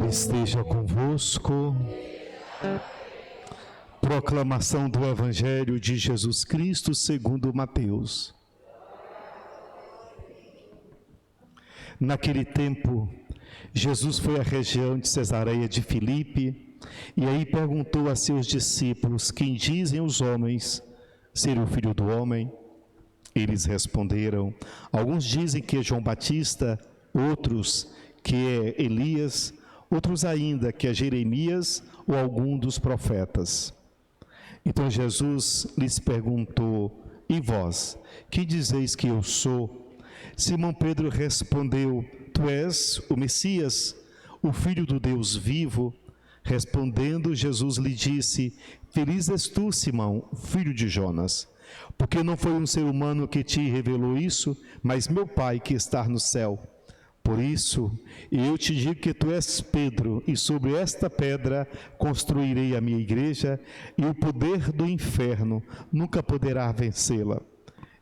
Senhor esteja convosco. Proclamação do Evangelho de Jesus Cristo segundo Mateus. Naquele tempo, Jesus foi à região de Cesareia de Filipe e aí perguntou a seus discípulos: quem dizem os homens ser o Filho do Homem? Eles responderam: alguns dizem que é João Batista, outros que é Elias, outros ainda que é Jeremias ou algum dos profetas. Então Jesus lhes perguntou: e vós, que dizeis que eu sou? Simão Pedro respondeu: tu és o Messias, o Filho do Deus vivo. Respondendo, Jesus lhe disse: feliz és tu, Simão, filho de Jonas, porque não foi um ser humano que te revelou isso, mas meu Pai que está no céu. Por isso, eu te digo que tu és Pedro, e sobre esta pedra construirei a minha igreja, e o poder do inferno nunca poderá vencê-la.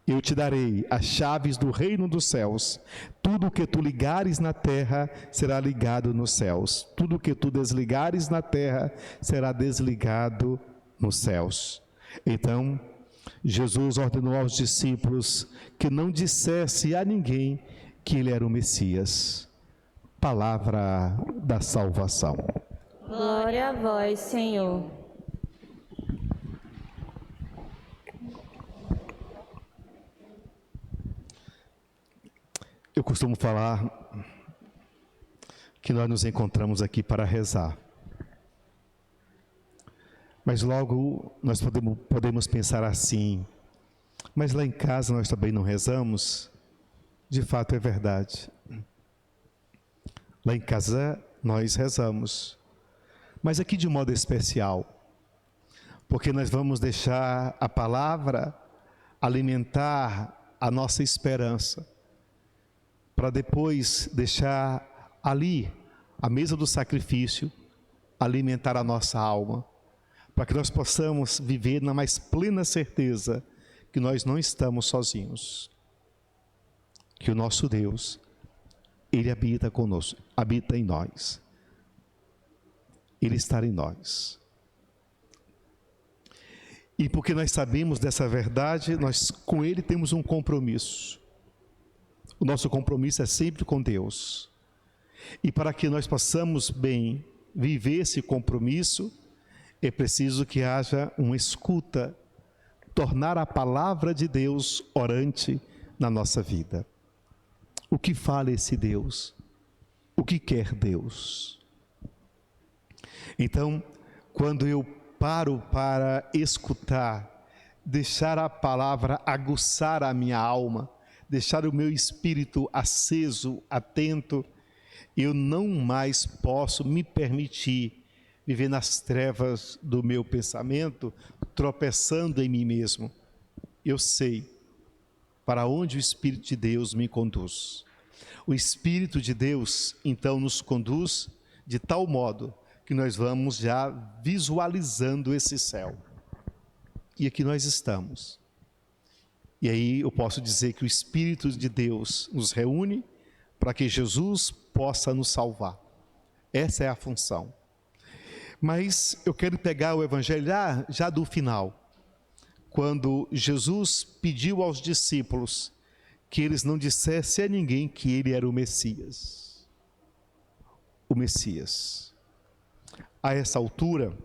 Eu te darei as chaves do reino dos céus. Tudo o que tu ligares na terra será ligado nos céus. Tudo o que tu desligares na terra será desligado nos céus. Então, Jesus ordenou aos discípulos que não dissesse a ninguém que ele era o Messias. Palavra da salvação. Glória a vós, Senhor. Eu costumo falar que nós nos encontramos aqui para rezar. Mas logo nós podemos pensar assim: mas lá em casa nós também não rezamos? De fato é verdade. Lá em casa nós rezamos, mas aqui de modo especial, porque nós vamos deixar a palavra alimentar a nossa esperança, para depois deixar ali, a mesa do sacrifício, alimentar a nossa alma, para que nós possamos viver na mais plena certeza que nós não estamos sozinhos. Que o nosso Deus, Ele habita conosco, habita em nós. Ele está em nós. E porque nós sabemos dessa verdade, nós com Ele temos um compromisso. O nosso compromisso é sempre com Deus. E para que nós possamos bem viver esse compromisso, é preciso que haja uma escuta, tornar a palavra de Deus orante na nossa vida. O que fala esse Deus? O que quer Deus? Então, quando eu paro para escutar, deixar a palavra aguçar a minha alma, deixar o meu espírito aceso, atento, eu não mais posso me permitir viver nas trevas do meu pensamento, tropeçando em mim mesmo. Eu sei para onde o Espírito de Deus me conduz. O Espírito de Deus, então, nos conduz de tal modo que nós vamos já visualizando esse céu. E aqui nós estamos. E aí eu posso dizer que o Espírito de Deus nos reúne para que Jesus possa nos salvar. Essa é a função. Mas eu quero pegar o Evangelho já do final, quando Jesus pediu aos discípulos que eles não dissessem a ninguém que ele era o Messias. O Messias. A essa altura,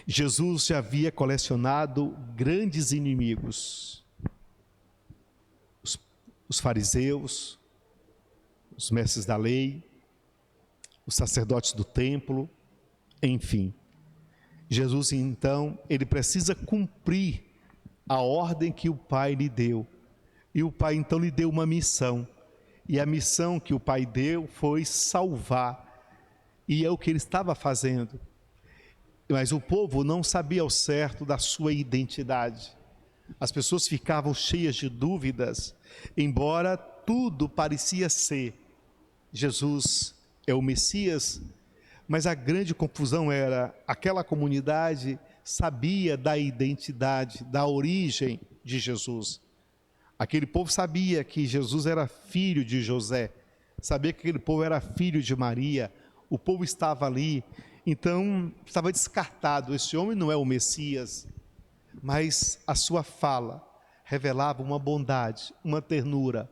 Jesus já havia colecionado grandes inimigos. Os fariseus, os mestres da lei, os sacerdotes do templo, enfim. Jesus, então, ele precisa cumprir a ordem que o Pai lhe deu. E o Pai, então, lhe deu uma missão. E a missão que o Pai deu foi salvar. E é o que ele estava fazendo. Mas o povo não sabia ao certo da sua identidade. As pessoas ficavam cheias de dúvidas, embora tudo parecia ser: Jesus é o Messias. Mas a grande confusão era, aquela comunidade sabia da identidade, da origem de Jesus. Aquele povo sabia que Jesus era filho de José, sabia que aquele povo era filho de Maria, o povo estava ali, então estava descartado, esse homem não é o Messias, mas a sua fala revelava uma bondade, uma ternura.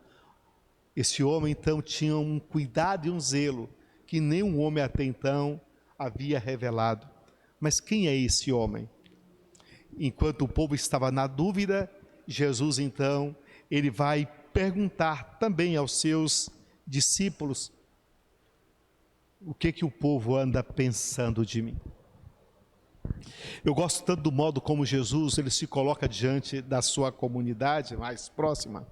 Esse homem então tinha um cuidado e um zelo que nenhum homem até então havia revelado. Mas quem é esse homem? Enquanto o povo estava na dúvida, Jesus então, ele vai perguntar também aos seus discípulos: o que o povo anda pensando de mim? Eu gosto tanto do modo como Jesus ele se coloca diante da sua comunidade mais próxima,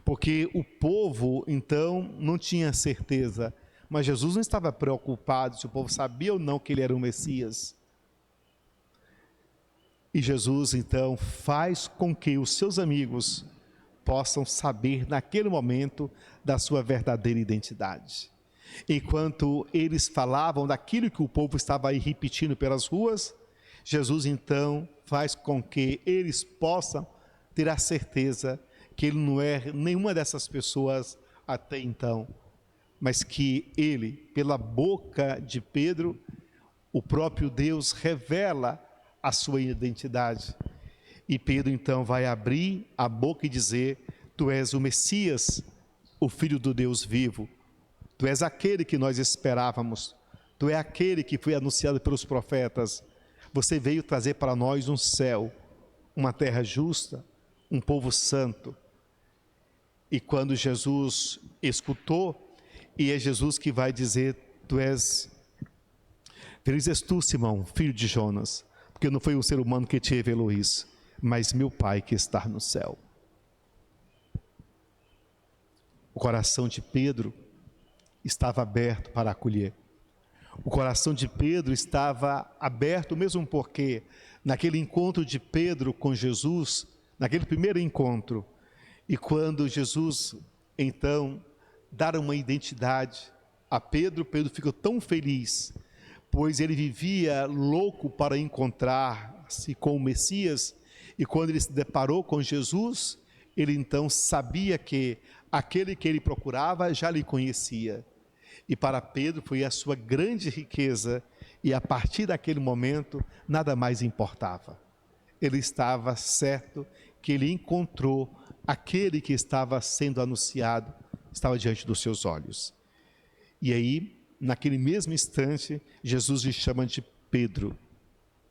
porque o povo então não tinha certeza, mas Jesus não estava preocupado se o povo sabia ou não que ele era o Messias. E Jesus então faz com que os seus amigos possam saber naquele momento da sua verdadeira identidade. Enquanto eles falavam daquilo que o povo estava aí repetindo pelas ruas, Jesus então faz com que eles possam ter a certeza que ele não é nenhuma dessas pessoas até então, mas que ele, pela boca de Pedro, o próprio Deus revela a sua identidade. E Pedro então vai abrir a boca e dizer: tu és o Messias, o Filho do Deus vivo. Tu és aquele que nós esperávamos. Tu és aquele que foi anunciado pelos profetas. Você veio trazer para nós um céu, uma terra justa, um povo santo. E quando Jesus escutou, e é Jesus que vai dizer: tu és, feliz és tu, Simão, filho de Jonas, porque não foi um ser humano que te revelou isso, mas meu Pai que está no céu. O coração de Pedro estava aberto para acolher. O coração de Pedro estava aberto, mesmo porque naquele encontro de Pedro com Jesus, naquele primeiro encontro, e quando Jesus então dá uma identidade a Pedro, Pedro ficou tão feliz, pois ele vivia louco para encontrar-se com o Messias, e quando ele se deparou com Jesus, ele então sabia que aquele que ele procurava já lhe conhecia. E para Pedro foi a sua grande riqueza, e a partir daquele momento nada mais importava. Ele estava certo que ele encontrou aquele que estava sendo anunciado, estava diante dos seus olhos. E aí, naquele mesmo instante, Jesus lhe chama de Pedro,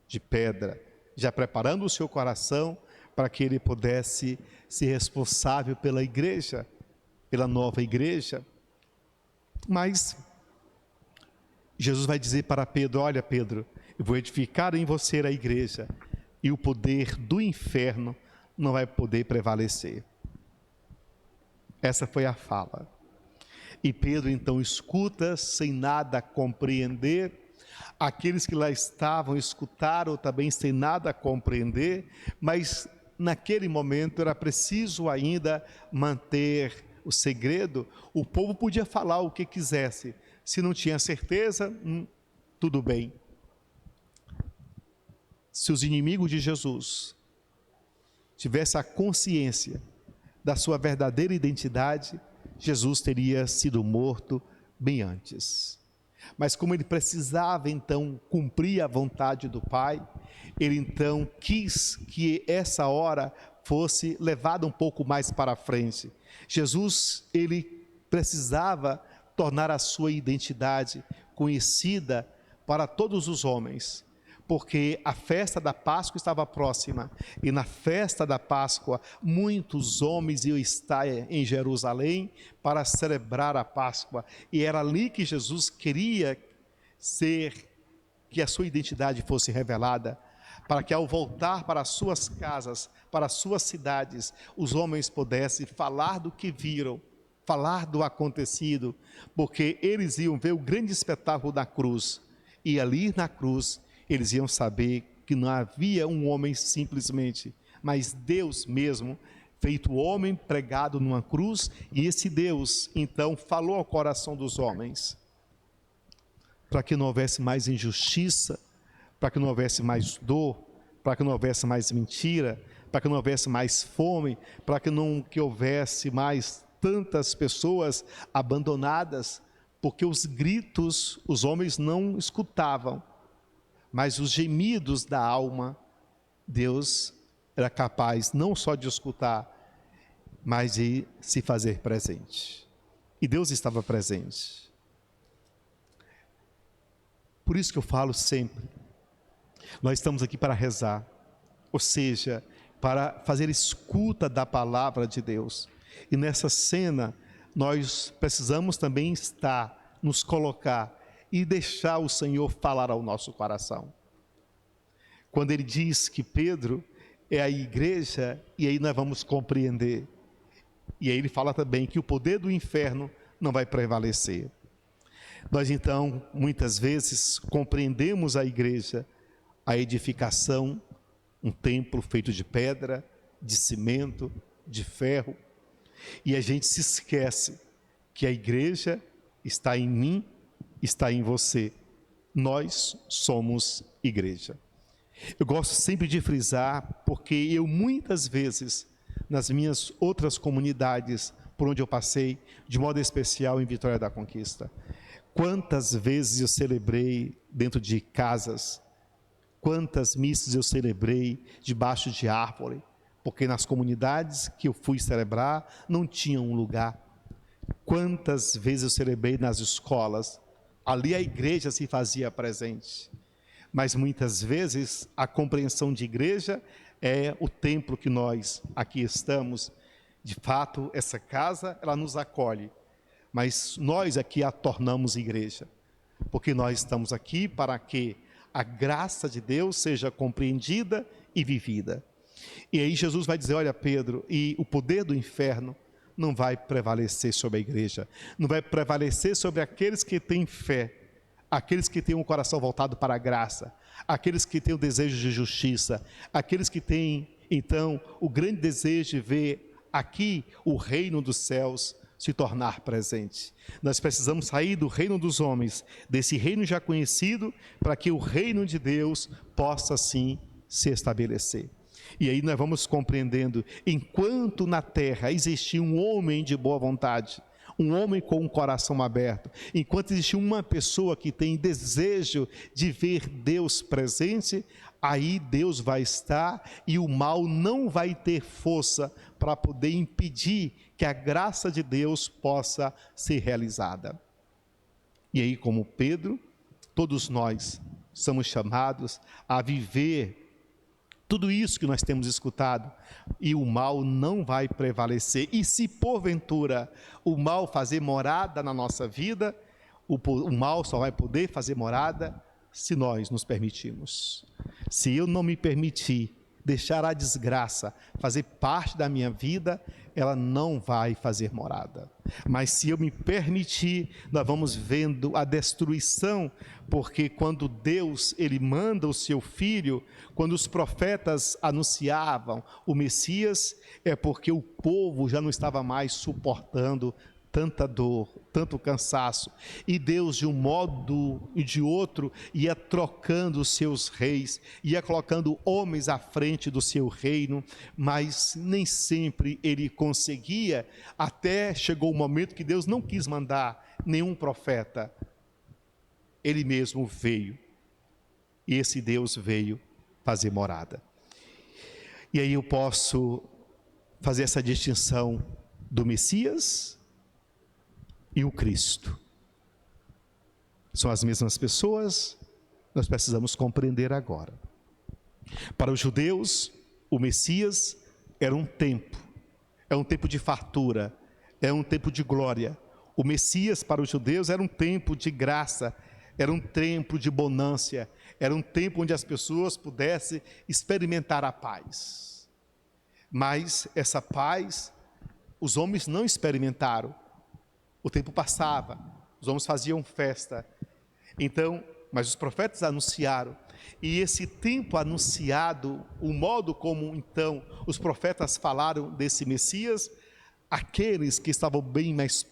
de pedra, já preparando o seu coração para que ele pudesse ser responsável pela igreja, pela nova igreja. Mas Jesus vai dizer para Pedro: olha, Pedro, eu vou edificar em você a igreja, e o poder do inferno não vai poder prevalecer. Essa foi a fala. E Pedro então escuta sem nada compreender. Aqueles que lá estavam escutaram também sem nada compreender, mas naquele momento era preciso ainda manter o segredo. O povo podia falar o que quisesse, se não tinha certeza, tudo bem. Se os inimigos de Jesus tivessem a consciência da sua verdadeira identidade, Jesus teria sido morto bem antes. Mas como ele precisava então cumprir a vontade do Pai, ele então quis que essa hora fosse levada um pouco mais para frente. Jesus, ele precisava tornar a sua identidade conhecida para todos os homens, porque a festa da Páscoa estava próxima, e na festa da Páscoa muitos homens iam estar em Jerusalém para celebrar a Páscoa, e era ali que Jesus queria que a sua identidade fosse revelada, para que ao voltar para as suas casas, para as suas cidades, os homens pudessem falar do que viram, falar do acontecido, porque eles iam ver o grande espetáculo da cruz, e ali na cruz eles iam saber que não havia um homem simplesmente, mas Deus mesmo, feito homem, pregado numa cruz, e esse Deus então falou ao coração dos homens, para que não houvesse mais injustiça, para que não houvesse mais dor, para que não houvesse mais mentira, para que não houvesse mais fome, para que não houvesse mais tantas pessoas abandonadas, porque os gritos os homens não escutavam, mas os gemidos da alma, Deus era capaz não só de escutar, mas de se fazer presente. E Deus estava presente. Por isso que eu falo sempre, nós estamos aqui para rezar, ou seja, para fazer escuta da palavra de Deus. E nessa cena, nós precisamos também estar, nos colocar e deixar o Senhor falar ao nosso coração. Quando ele diz que Pedro é a igreja, e aí nós vamos compreender. E aí ele fala também que o poder do inferno não vai prevalecer. Nós então, muitas vezes, compreendemos a igreja, a edificação, um templo feito de pedra, de cimento, de ferro, e a gente se esquece que a igreja está em mim, está em você. Nós somos igreja. Eu gosto sempre de frisar, porque eu muitas vezes, nas minhas outras comunidades, por onde eu passei, de modo especial em Vitória da Conquista, quantas vezes eu celebrei dentro de casas, quantas missas eu celebrei debaixo de árvore, porque nas comunidades que eu fui celebrar, não tinha um lugar. Quantas vezes eu celebrei nas escolas, ali a igreja se fazia presente. Mas muitas vezes a compreensão de igreja é o templo que nós aqui estamos. De fato, essa casa, ela nos acolhe, mas nós aqui a tornamos igreja, porque nós estamos aqui para que a graça de Deus seja compreendida e vivida. E aí Jesus vai dizer, olha Pedro, e o poder do inferno não vai prevalecer sobre a igreja, não vai prevalecer sobre aqueles que têm fé, aqueles que têm um coração voltado para a graça, aqueles que têm o desejo de justiça, aqueles que têm, então, o grande desejo de ver aqui o reino dos céus se tornar presente. Nós precisamos sair do reino dos homens, desse reino já conhecido, para que o reino de Deus possa, sim, se estabelecer. E aí nós vamos compreendendo, enquanto na terra existia um homem de boa vontade, um homem com um coração aberto, enquanto existe uma pessoa que tem desejo de ver Deus presente, aí Deus vai estar e o mal não vai ter força para poder impedir que a graça de Deus possa ser realizada. E aí, como Pedro, todos nós somos chamados a viver tudo isso que nós temos escutado, e o mal não vai prevalecer. E se porventura o mal fazer morada na nossa vida, o mal só vai poder fazer morada se nós nos permitirmos. Se eu não me permitir deixar a desgraça fazer parte da minha vida, ela não vai fazer morada. Mas se eu me permitir, nós vamos vendo a destruição, porque quando Deus, ele manda o seu Filho, quando os profetas anunciavam o Messias, é porque o povo já não estava mais suportando tanta dor, tanto cansaço, e Deus de um modo e de outro ia trocando os seus reis, ia colocando homens à frente do seu reino, mas nem sempre ele conseguia, até chegou o momento que Deus não quis mandar nenhum profeta, ele mesmo veio, e esse Deus veio fazer morada. E aí eu posso fazer essa distinção do Messias e o Cristo. São as mesmas pessoas, nós precisamos compreender agora. Para os judeus, o Messias era um tempo, é um tempo de fartura, é um tempo de glória. O Messias para os judeus era um tempo de graça, era um tempo de bonância, era um tempo onde as pessoas pudessem experimentar a paz. Mas essa paz, os homens não experimentaram. O tempo passava, os homens faziam festa, então, mas os profetas anunciaram, e esse tempo anunciado, o modo como então os profetas falaram desse Messias, aqueles que estavam bem mais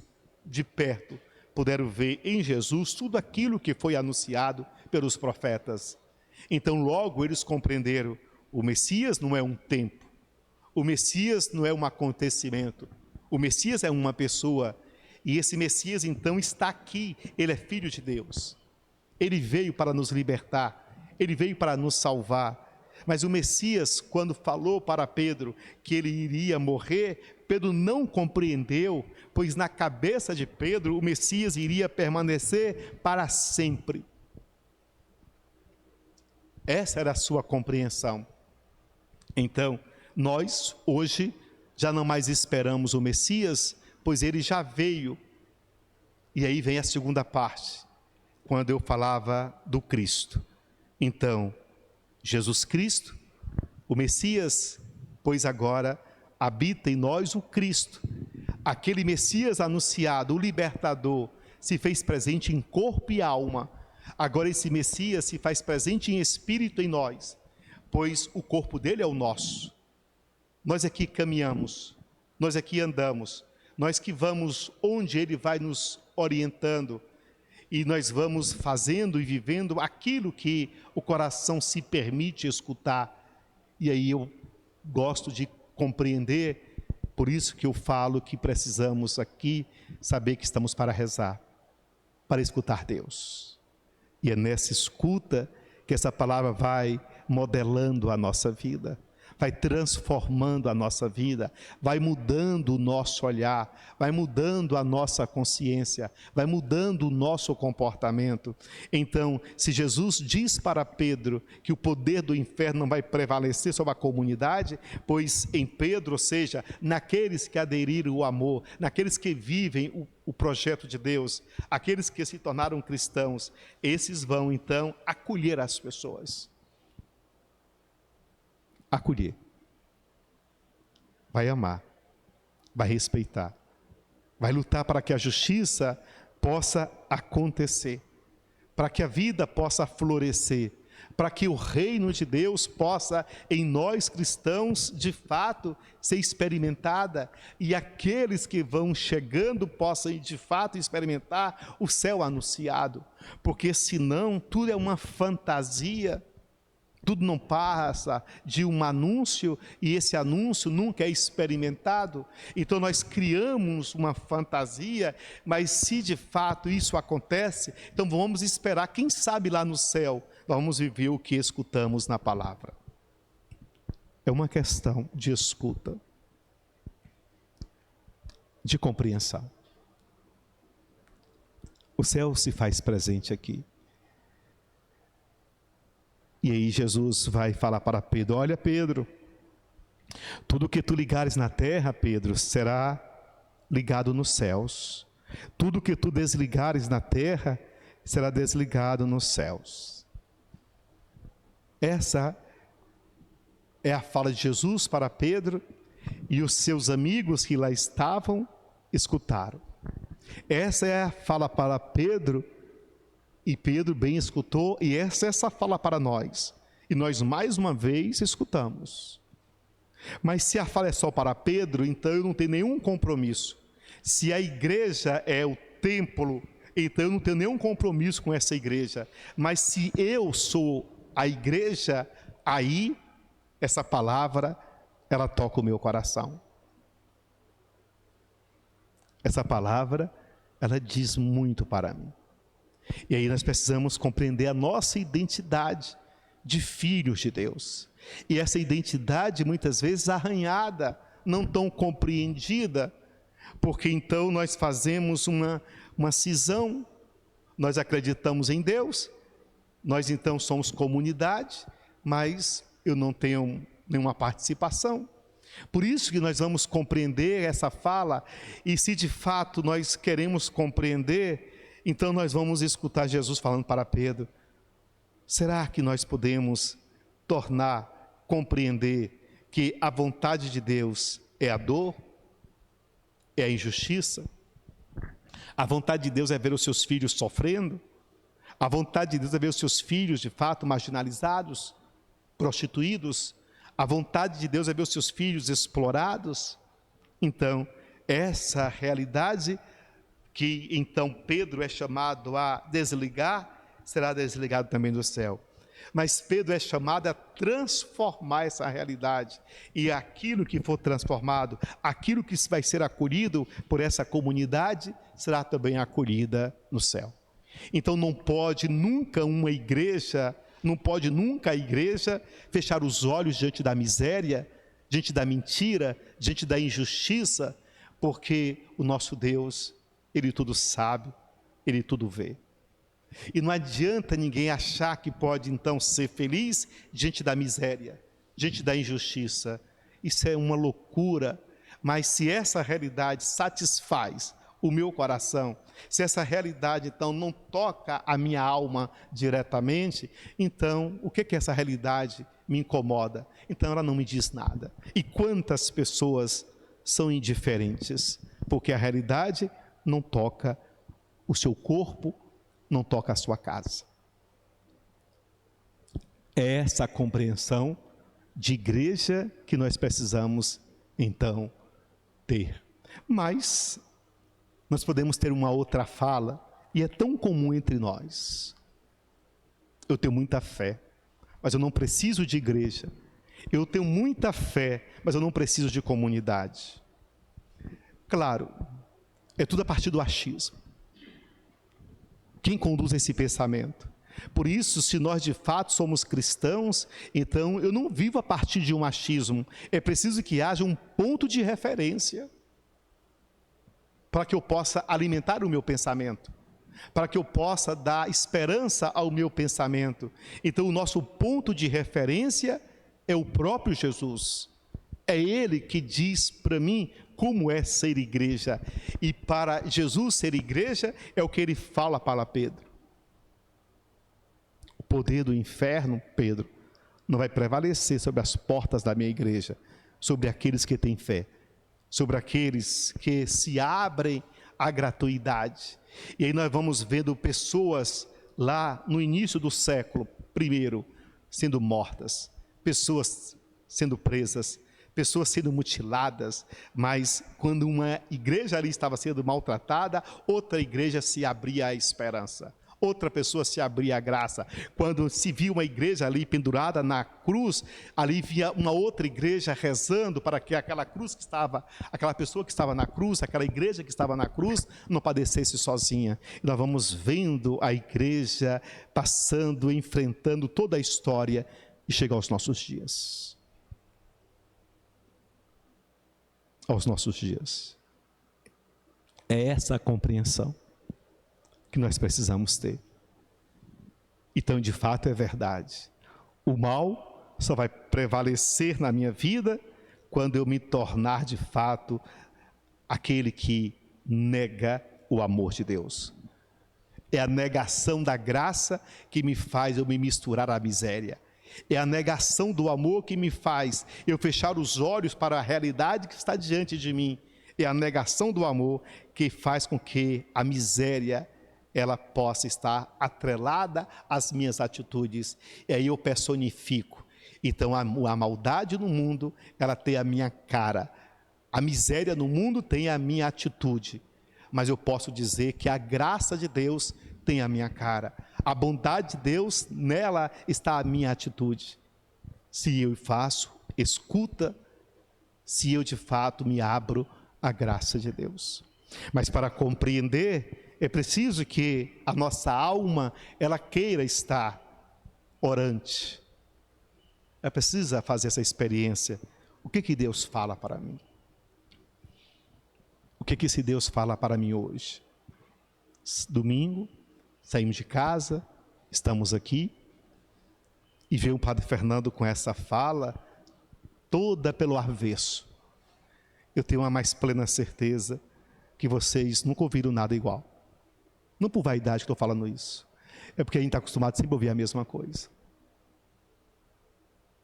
de perto, puderam ver em Jesus tudo aquilo que foi anunciado pelos profetas. Então logo eles compreenderam, o Messias não é um tempo, o Messias não é um acontecimento, o Messias é uma pessoa. E esse Messias então está aqui, ele é filho de Deus. Ele veio para nos libertar, ele veio para nos salvar. Mas o Messias, quando falou para Pedro que ele iria morrer, Pedro não compreendeu, pois na cabeça de Pedro o Messias iria permanecer para sempre. Essa era a sua compreensão. Então, nós hoje já não mais esperamos o Messias, pois ele já veio. E aí vem a segunda parte, quando eu falava do Cristo. Então, Jesus Cristo, o Messias, pois agora habita em nós o Cristo. Aquele Messias anunciado, o libertador, se fez presente em corpo e alma. Agora esse Messias se faz presente em espírito em nós, pois o corpo dele é o nosso. Nós aqui caminhamos, nós aqui andamos, nós que vamos onde ele vai nos orientando, e nós vamos fazendo e vivendo aquilo que o coração se permite escutar. E aí eu gosto de compreender, por isso que eu falo que precisamos aqui saber que estamos para rezar, para escutar Deus. E é nessa escuta que essa palavra vai modelando a nossa vida, vai transformando a nossa vida, vai mudando o nosso olhar, vai mudando a nossa consciência, vai mudando o nosso comportamento. Então, se Jesus diz para Pedro que o poder do inferno não vai prevalecer sobre a comunidade, pois em Pedro, ou seja, naqueles que aderiram ao amor, naqueles que vivem o projeto de Deus, aqueles que se tornaram cristãos, esses vão então acolher as pessoas. Acolher, vai amar, vai respeitar, vai lutar para que a justiça possa acontecer, para que a vida possa florescer, para que o reino de Deus possa em nós cristãos de fato ser experimentada, e aqueles que vão chegando possam de fato experimentar o céu anunciado, porque senão tudo é uma fantasia. Tudo não passa de um anúncio, e esse anúncio nunca é experimentado. Então nós criamos uma fantasia, mas se de fato isso acontece, então vamos esperar, quem sabe lá no céu, vamos viver o que escutamos na palavra. É uma questão de escuta, de compreensão. O céu se faz presente aqui. E aí Jesus vai falar para Pedro: olha, Pedro, tudo que tu ligares na terra, Pedro, será ligado nos céus. Tudo que tu desligares na terra, será desligado nos céus. Essa é a fala de Jesus para Pedro, e os seus amigos que lá estavam, escutaram. Essa é a fala para Pedro, e Pedro bem escutou, e essa fala para nós. E nós mais uma vez escutamos. Mas se a fala é só para Pedro, então eu não tenho nenhum compromisso. Se a igreja é o templo, então eu não tenho nenhum compromisso com essa igreja. Mas se eu sou a igreja, aí essa palavra, ela toca o meu coração. Essa palavra, ela diz muito para mim. E aí nós precisamos compreender a nossa identidade de filhos de Deus. E essa identidade muitas vezes arranhada, não tão compreendida, porque então nós fazemos uma cisão, nós acreditamos em Deus, nós então somos comunidade, mas eu não tenho nenhuma participação. Por isso que nós vamos compreender essa fala, e se de fato nós queremos compreender, então nós vamos escutar Jesus falando para Pedro: será que nós podemos compreender que a vontade de Deus é a dor, é a injustiça? A vontade de Deus é ver os seus filhos sofrendo? A vontade de Deus é ver os seus filhos de fato marginalizados, prostituídos? A vontade de Deus é ver os seus filhos explorados? Então, essa realidade que então Pedro é chamado a desligar, será desligado também do céu. Mas Pedro é chamado a transformar essa realidade. E aquilo que for transformado, aquilo que vai ser acolhido por essa comunidade, será também acolhida no céu. Então não pode nunca a igreja fechar os olhos diante da miséria, diante da mentira, diante da injustiça, porque o nosso Deus, Ele tudo sabe, Ele tudo vê. E não adianta ninguém achar que pode então ser feliz diante da miséria, diante da injustiça. Isso é uma loucura, mas se essa realidade satisfaz o meu coração, se essa realidade então não toca a minha alma diretamente, então o que essa realidade me incomoda? Então ela não me diz nada. E quantas pessoas são indiferentes, porque a realidade não toca o seu corpo, não toca a sua casa. É essa a compreensão de igreja que nós precisamos então ter. Mas nós podemos ter uma outra fala, e é tão comum entre nós. Eu tenho muita fé, mas eu não preciso de igreja. Eu tenho muita fé, mas eu não preciso de comunidade. Claro, é tudo a partir do achismo. Quem conduz esse pensamento? Por isso, se nós de fato somos cristãos, então eu não vivo a partir de um achismo. É preciso que haja um ponto de referência para que eu possa alimentar o meu pensamento, para que eu possa dar esperança ao meu pensamento. Então o nosso ponto de referência é o próprio Jesus. É Ele que diz para mim como é ser igreja. E para Jesus ser igreja é o que Ele fala para Pedro. O poder do inferno, Pedro, não vai prevalecer sobre as portas da minha igreja, sobre aqueles que têm fé, sobre aqueles que se abrem à gratuidade. E aí nós vamos vendo pessoas lá no início do século I sendo mortas, pessoas sendo presas, pessoas sendo mutiladas, mas quando uma igreja ali estava sendo maltratada, outra igreja se abria à esperança, outra pessoa se abria à graça. Quando se viu uma igreja ali pendurada na cruz, ali via uma outra igreja rezando para que aquela pessoa que estava na cruz, aquela igreja que estava na cruz, não padecesse sozinha. E nós vamos vendo a igreja passando, enfrentando toda a história e chega aos nossos dias. Aos nossos dias. É essa a compreensão que nós precisamos ter. Então, de fato, é verdade. O mal só vai prevalecer na minha vida quando eu me tornar, de fato, aquele que nega o amor de Deus. É a negação da graça que me faz eu me misturar à miséria. É a negação do amor que me faz eu fechar os olhos para a realidade que está diante de mim. É a negação do amor que faz com que a miséria ela possa estar atrelada às minhas atitudes. E aí eu personifico. Então a maldade no mundo, ela tem a minha cara. A miséria no mundo tem a minha atitude. Mas eu posso dizer que a graça de Deus tem a minha cara. A bondade de Deus, nela está a minha atitude. Se eu faço, escuta, se eu de fato me abro à graça de Deus. Mas para compreender, é preciso que a nossa alma, ela queira estar orante. Ela precisa fazer essa experiência. O que Deus fala para mim? O que esse Deus fala para mim hoje? Domingo, saímos de casa, estamos aqui, e veio o Padre Fernando com essa fala, toda pelo avesso. Eu tenho uma mais plena certeza que vocês nunca ouviram nada igual. Não por vaidade que estou falando isso, é porque a gente está acostumado sempre a ouvir a mesma coisa.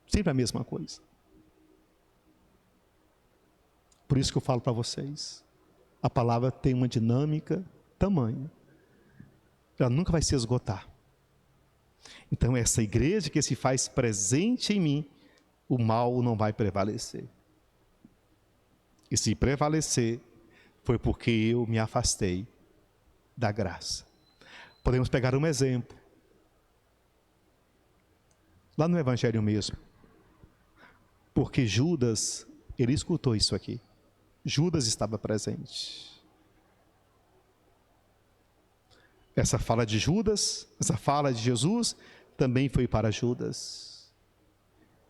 Sempre a mesma coisa. Por isso que eu falo para vocês, a palavra tem uma dinâmica tamanha. Ela nunca vai se esgotar. Então essa igreja que se faz presente em mim, o mal não vai prevalecer. E se prevalecer, foi porque eu me afastei da graça. Podemos pegar um exemplo. lá no Evangelho mesmo. Porque Judas, ele escutou isso aqui. Judas estava presente. Essa fala de Judas, essa fala de Jesus, também foi para Judas.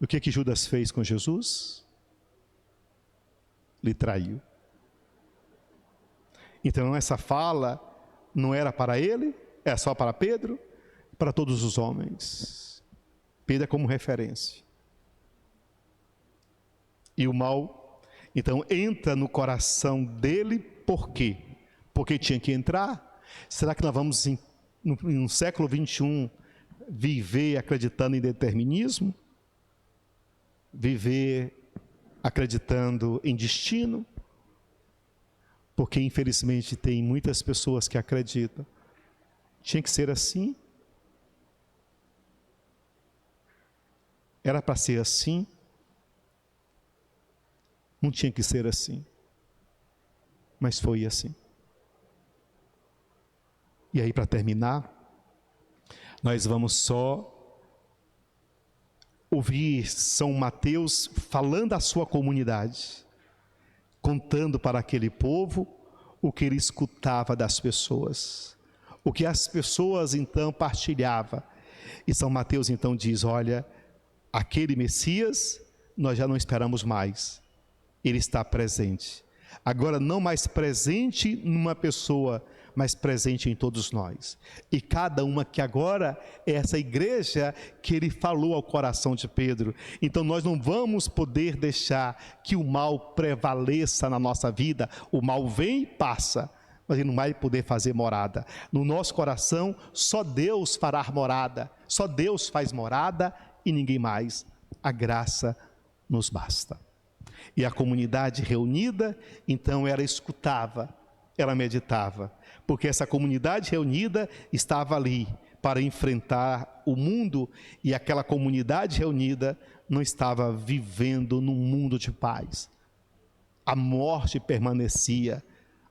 O que Judas fez com Jesus? Lhe traiu. Então essa fala não era para ele, é só para Pedro, para todos os homens. Pedro é como referência. E o mal, então, entra no coração dele, por quê? Porque tinha que entrar. Será que nós vamos, no século 21, viver acreditando em determinismo? Viver acreditando em destino? Porque, infelizmente, tem muitas pessoas que acreditam. Tinha que ser assim? Era para ser assim? Não tinha que ser assim. Mas foi assim. E aí, para terminar, nós vamos só ouvir São Mateus falando à sua comunidade, contando para aquele povo o que ele escutava das pessoas, o que as pessoas então partilhavam. E São Mateus então diz: olha, aquele Messias nós já não esperamos mais, ele está presente. Agora não mais presente numa pessoa, mas presente em todos nós. E cada uma que agora é essa igreja que ele falou ao coração de Pedro. Então nós não vamos poder deixar que o mal prevaleça na nossa vida. O mal vem e passa, mas ele não vai poder fazer morada. No nosso coração, só Deus fará morada. Só Deus faz morada e ninguém mais. A graça nos basta. E a comunidade reunida, então ela escutava, ela meditava, porque essa comunidade reunida estava ali para enfrentar o mundo, e aquela comunidade reunida não estava vivendo num mundo de paz. A morte permanecia,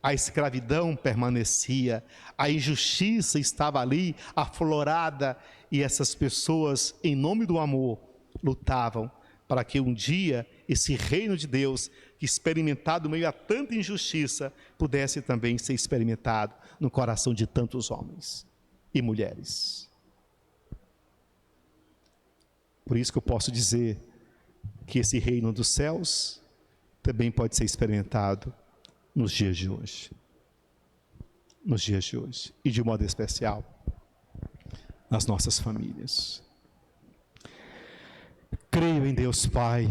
a escravidão permanecia, a injustiça estava ali aflorada, e essas pessoas, em nome do amor, lutavam para que um dia esse reino de Deus, que experimentado meio a tanta injustiça, pudesse também ser experimentado no coração de tantos homens e mulheres. Por isso que eu posso dizer que esse reino dos céus também pode ser experimentado nos dias de hoje. Nos dias de hoje. E de modo especial, nas nossas famílias. Creio em Deus Pai,